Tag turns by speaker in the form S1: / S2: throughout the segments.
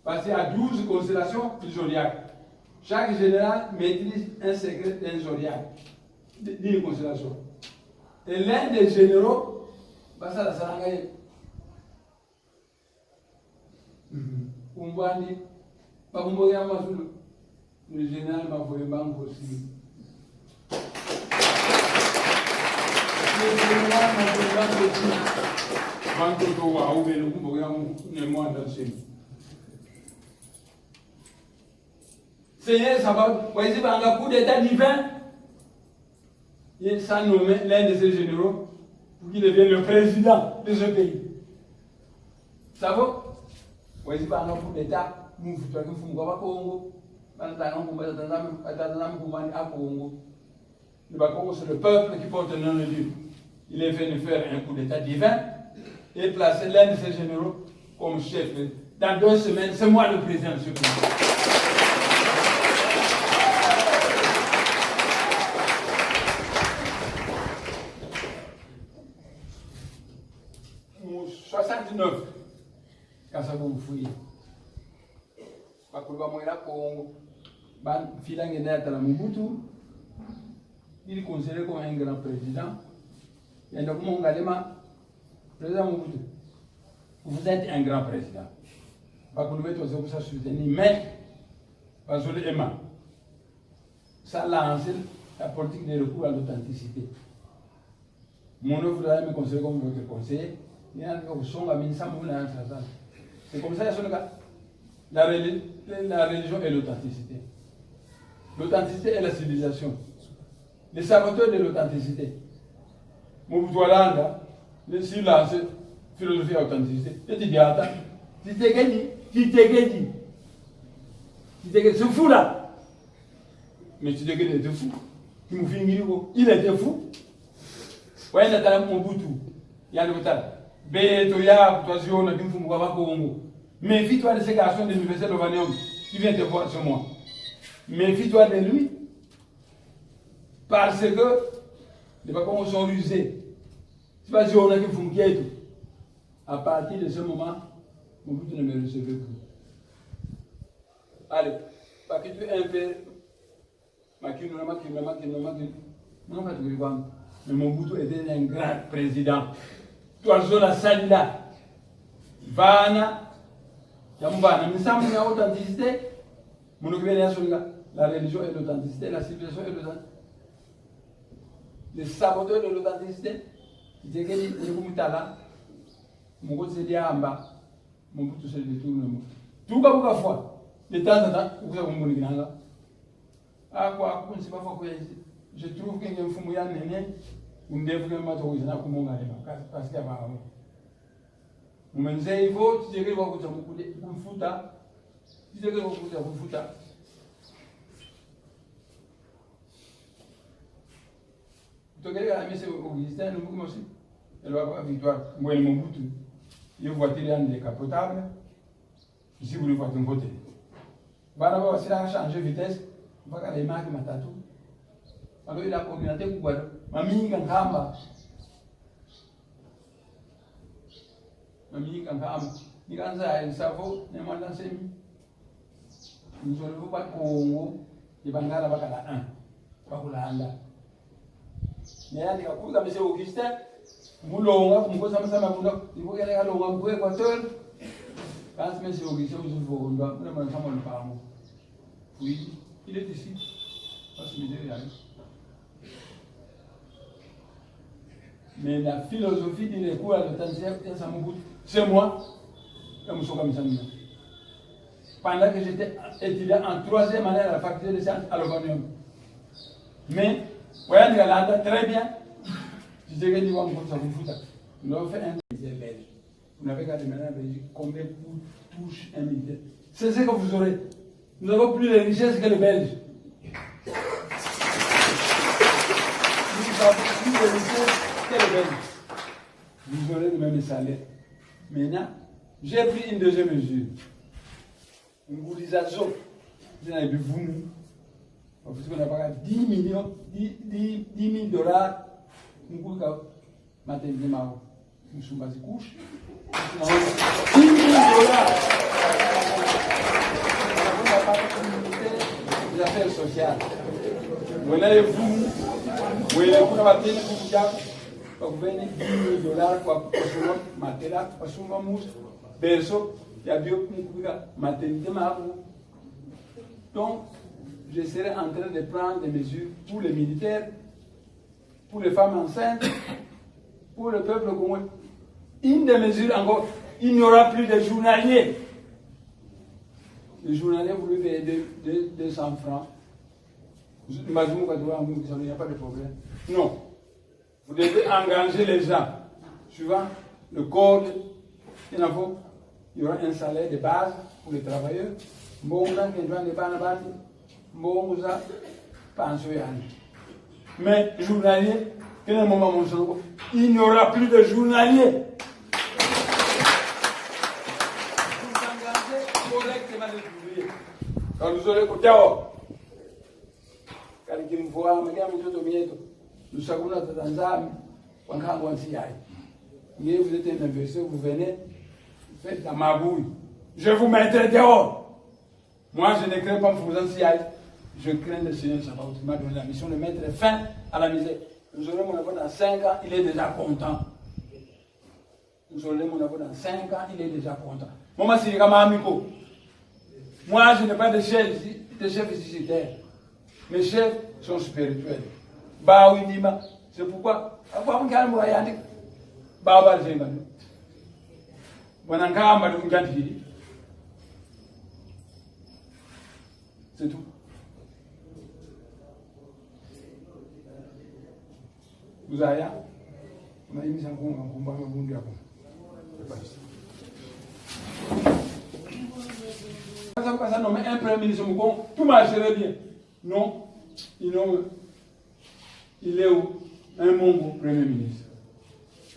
S1: Parce qu'il y a 12 constellations du zodiaque. Chaque général maîtrise un secret d'un zodiaque, d'une constellation. Et l'un des généraux, ça la Sarangaye. Umbandi, le général m'a volé banque aussi. Le général m'a volé banque aussi. Banque de Waouh, le Kumboyam, ne moi dans ce. Seigneur, ça va, voyez, par un coup d'état divin, il s'est nommé l'un de ses généraux pour qu'il devienne le président de ce pays. Ça va? Voyez, par un coup d'état, nous faisons un Congo. Le Congo, c'est le peuple qui porte le nom de Dieu. Il est venu faire un coup d'état divin et placer l'un de ses généraux comme chef. Dans 2 semaines, c'est moi le président de ce pays. Quand ça vous fouillez. Parce que moi, il est considéré comme un grand président. Et donc, mon galema, président Mobutu, vous êtes un grand président. Parce que nous mettons ça soutenir, mais, parce que le Emma, ça lance la politique de recours à l'authenticité. Mon œuvre me considère comme votre conseiller. C'est comme ça la religion et l'authenticité. L'authenticité est la civilisation. Les saboteurs de l'authenticité. Mobutu Alanda, le silence, philosophie et authenticité. Je te dis, attends, tu t'es c'est fou là. Mais tu t'es dit, fou. Il était fou. Ouais, il a Mobutu. Il y a le temps. Méfie-toi de ces garçons de l'université de Lovanium qui viennent te voir sur moi. Méfie-toi de lui. Parce que les papons sont rusés. C'est pas si on a qui font qui. À partir de ce moment, mon but ne me recevait plus. Allez, parce que tu es un peu. Mais mon but était un grand président. Toi, la salida. Vana. Yamubana. Mais ça, il y a authenticité. La religion et l'authenticité, la civilisation et l'authenticité. Les saboteurs de l'authenticité, ils disent que les Mutala, mon côté c'est Diamba, mon côté c'est le tout le monde. Tout comme la fois, de temps en temps, vous avez un bon grand. Ah, quoi, je ne sais pas pourquoi je trouve qu'il y a un fumouya néné, ou un développement autorisé à Kumonga, parce qu'il y a un. Mais il faut, tu sais que vous avez un fouta, tu sais que vous avez un fouta. Tu sais que M. Augustin, nous aussi, elle va avoir victoire. Moi, mon bout, il faut voter un décapotable. Ici, vous le voyez de côté. Voilà, si là, changer de vitesse, il va aller marquer ma tatou. Alors, il a communauté pour voir. Mamie, quand Hamba. Mamie, quand Hamba. Il a un cerveau, il m'a lancé. Nous ne sommes pas Congo, il va aller à la 1. Pas pour la Handa. Mais il y a M. Augustin, Moulonga, il faut que ça m'aboute. Il faut qu'elle ait un longue pour Équateur. Quand M. Augustin, vous avez un doigt, vous avez un samon de paramo. Oui, il est ici. Mais la philosophie du recours à l'authenticité, c'est moi, pendant que j'étais étudiant en 3e année à la faculté de sciences à l'Ovanium. Mais, voyez, très bien. Je sais que nous avons fait un militaire belge. Vous n'avez qu'à demander en Belgique combien touche un militaire. C'est ce que vous aurez. Nous n'avons plus de richesses que les Belges. Nous n'avons plus de richesses que les Belges. Vous aurez le même salaire. Maintenant, j'ai pris une deuxième mesure. Une boulisation. Vous avez vu, vous n'avez pas 10 millions, 10 000 dollars. Nous avons matériel maro. Nous sommes basés couches. 10 000 dollars. Vous avez vous, vous avez $10,000 pour matela, pour mousse, berceau, il y a bio maternité. Donc, je serai en train de prendre des mesures pour les militaires, pour les femmes enceintes, pour le peuple commun. Une des mesures encore, il n'y aura plus de journaliers. Le journalier, vous lui payez 200 francs. Il n'y a pas de problème. Non. Vous devez engager les gens. Suivant le code, il y aura un salaire de base pour les travailleurs. Mais journalier, il n'y aura plus de journaliers. Vous engagez correctement les ouvriers. Quand vous aurez côté nous savons notre Tanzanie, vous êtes un investisseur, vous venez, vous faites la mabouille. Je vous mettrai dehors. Moi, je ne crains pas vous en je crains le Seigneur Sabaoth qui m'a donné la mission de mettre fin à la misère. Nous aurons mon avis dans 5 ans, il est déjà content. Nous aurons mon avis dans 5 ans, il est déjà content. Moi, c'est comme amico. Moi, je n'ai pas de chef ici. Mes chefs sont spirituels. C'est pourquoi, c'est tout. Vous avez on a mis un combat. Ça nomme un premier ministre, tout marcherait bien. Non, il est où un Mongo premier ministre.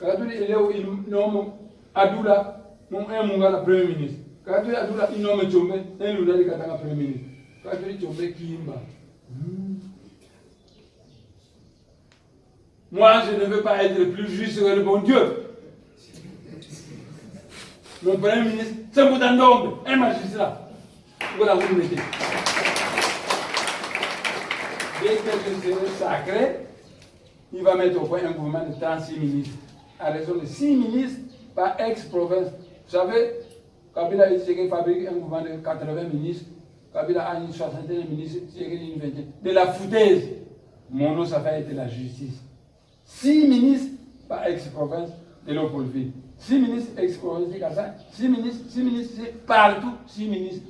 S1: Quand il est où il nomme Adoula, un Mongo premier ministre. Quand il est Adoula, il nomme Tchombe, un Lula de Katanga premier ministre. Quand il est Tchombe, Kimba. Moi, je ne veux pas être le plus juste que le bon Dieu. Le premier ministre, c'est un Boudandong, un magistrat. Voilà, vous le mettez. Dès que je serai sacré, il va mettre au point un gouvernement de 36 ministres. À raison de 6 ministres par ex-province. Vous savez, Kabila a dit qu'il fabrique un gouvernement de 80 ministres. Kabila a une soixantaine de ministres, c'est une vingtaine. De la foutaise. Mon nom, ça va être la justice. 6 ministres par ex-province de l'Opolville. 6 ministres ex-province de Kassai. 6 ministres, c'est partout, 6 ministres.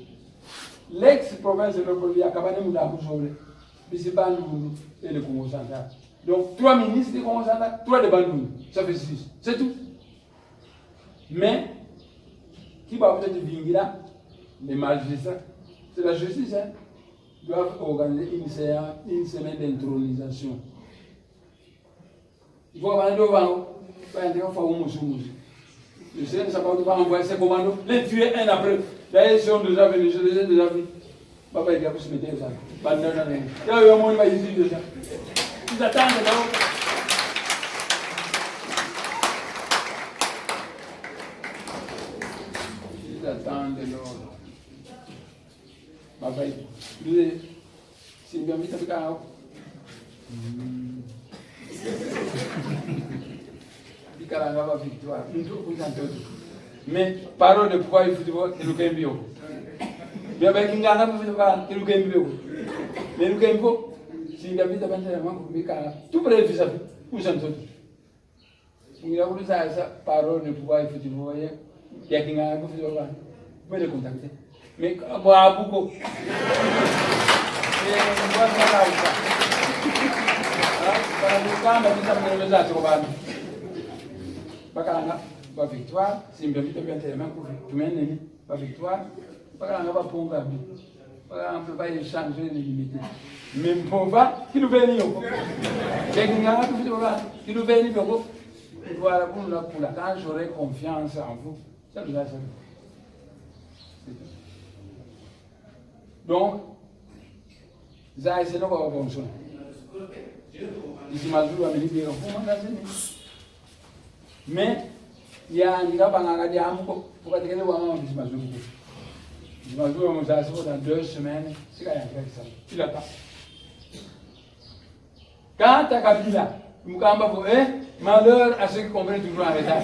S1: L'ex-province de l'Opolville a acabé de nous la bouche. Et le Congo central. Donc, 3 ministres du Congo central, 3 de Bandung. Ça fait 6. C'est tout. Mais, qui va peut-être venir là, les magistrats, c'est la justice, hein, doivent organiser une semaine d'intronisation. Il faut avoir un devant, le Seigneur Sabaoth va envoyer ses commandos, les tuer un après. D'ailleurs, ils sont déjà venus, je les ai déjà vus. Papa, il a pu se mettre ça. Il y a eu un monde qui va ici déjà. Ils attendent là-haut. Ils attendent là-haut. Papa, il dit, c'est bien vite avec un. Il y a une victoire. Mais, parole de pouvoir, il faut dire que nous avons bien baik ingana mfika kilukembiwe nelukembo singabita bandera mangu bika tu brevisa usa mtoto ngira kuliza asa parole ne pouvoir effectivement ya kingana mfika bana bele contacter mais bo abuko ngwa sala usa para mukamba bisa mneleza cho bana bakanga ba victoire singabita bandera mangu tumenene ba victoire. Pas qu'on va pour la vie. Pas qu'on va échanger les limites. Mais on va, qui nous vient au qui nous vient au voilà pour la quand j'aurai confiance en vous. Ça nous a ça. Donc, ça c'est notre fonction. Ici, ma joue à venir dire mais il y a un gars qui a dit pour que tu aies ma joue. Dans 2 semaines, c'est quand même ça. Il attend. Quand tu as Kabila, malheur à ceux qui comprennent toujours en retard.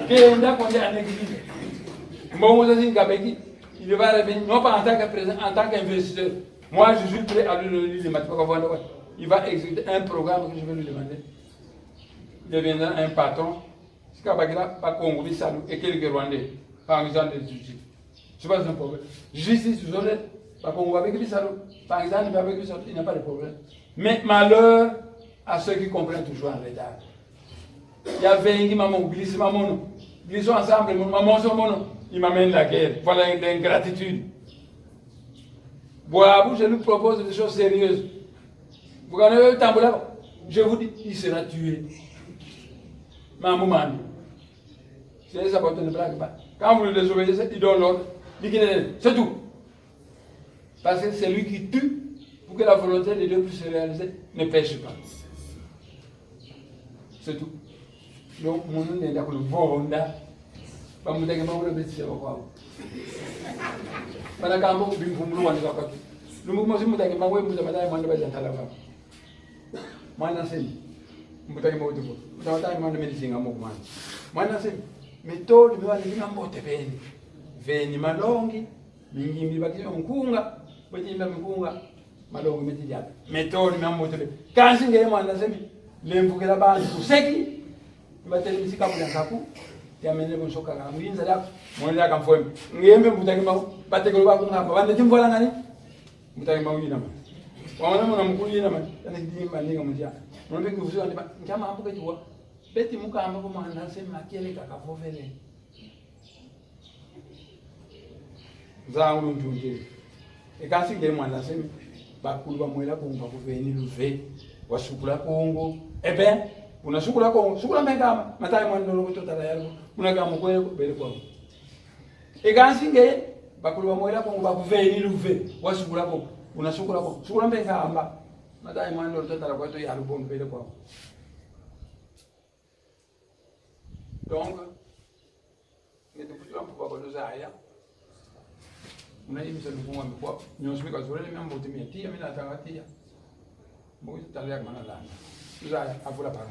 S1: Qu'est-ce qu'on dit en église? Il va revenir, non pas en tant que président, en tant qu'investisseur. Moi, je suis prêt à lui donner les matériaux. Il va exécuter un programme que je vais lui demander. Il deviendra un patron. Si Kabila pas Congo, Salou et quelques Rwandais, par exemple, des justices. Ce n'est pas un problème. Justice, vous aurez, pas Congo avec les Salou, par exemple, avec les Salou, il n'y a pas de problème. Mais malheur à ceux qui comprennent toujours en retard. Il y a 20 qui m'ont glissé, glissons ensemble, il m'amène la guerre. Voilà l'ingratitude. Je lui propose des choses sérieuses. Vous connaissez le tambour, je vous dis, il sera tué. Maman, c'est ça pour ne blague pas. Quand vous le désobéissez, il donne l'ordre. C'est tout. Parce que c'est lui qui tue pour que la volonté de Dieu puisse se réaliser, ne pêche pas. C'est tout. Donc, mon nom est d'accord, le Vonda. Pas mon dégât, le métier, Pendant qu'on a vu le monde, le mouvement, c'est mon dégât, moi, je me demande si je moi, je sais. Je suis médecin. Moi, je sais. Mais tout le monde est veni malongi, mingi bakisha mkunga, bajimba mkunga, malongi metijata. Mais tout le monde est veni. Quand je suis mwana semi, lemvukela bantu kuseki, batele misika mu yankaku, yamene ko shoka ka mwinza la, mwenda ka mfweme. Ngembe mutaki mawu, batekolo ba kunga, bande timvola ngani? Mutaki mawu yina ma. Wana mwana mukuli yina ma, tani dimba ninga mujia. Mwende kufuzo ndiba, njama ambuka jiwa. Beti muka ambuka mwana semi makele kakavovele. Zangu njunje. Ekasi ngere mwana semi bakulu bamwela kumva kuveni luve wasukula Kongo. Unasukula Kongo, sukula mengama, matai mwana ndolo kutotala yalo. Unagama kwele bele kwa. Ekasi ngere bakulu bamwela Kongo bakuveni luve wasukula Kongo. Unasukula Kongo, sukula mengama, matai mwana ndolo kutotala kwa to yalo bondo bele kwa. Donc, ngete kutula mpuba kwa dozaya. Unaimisha mfungo mkubwa nyosmika zure mambo timia mimi natangatia mbona talia mana lana uzaya avula para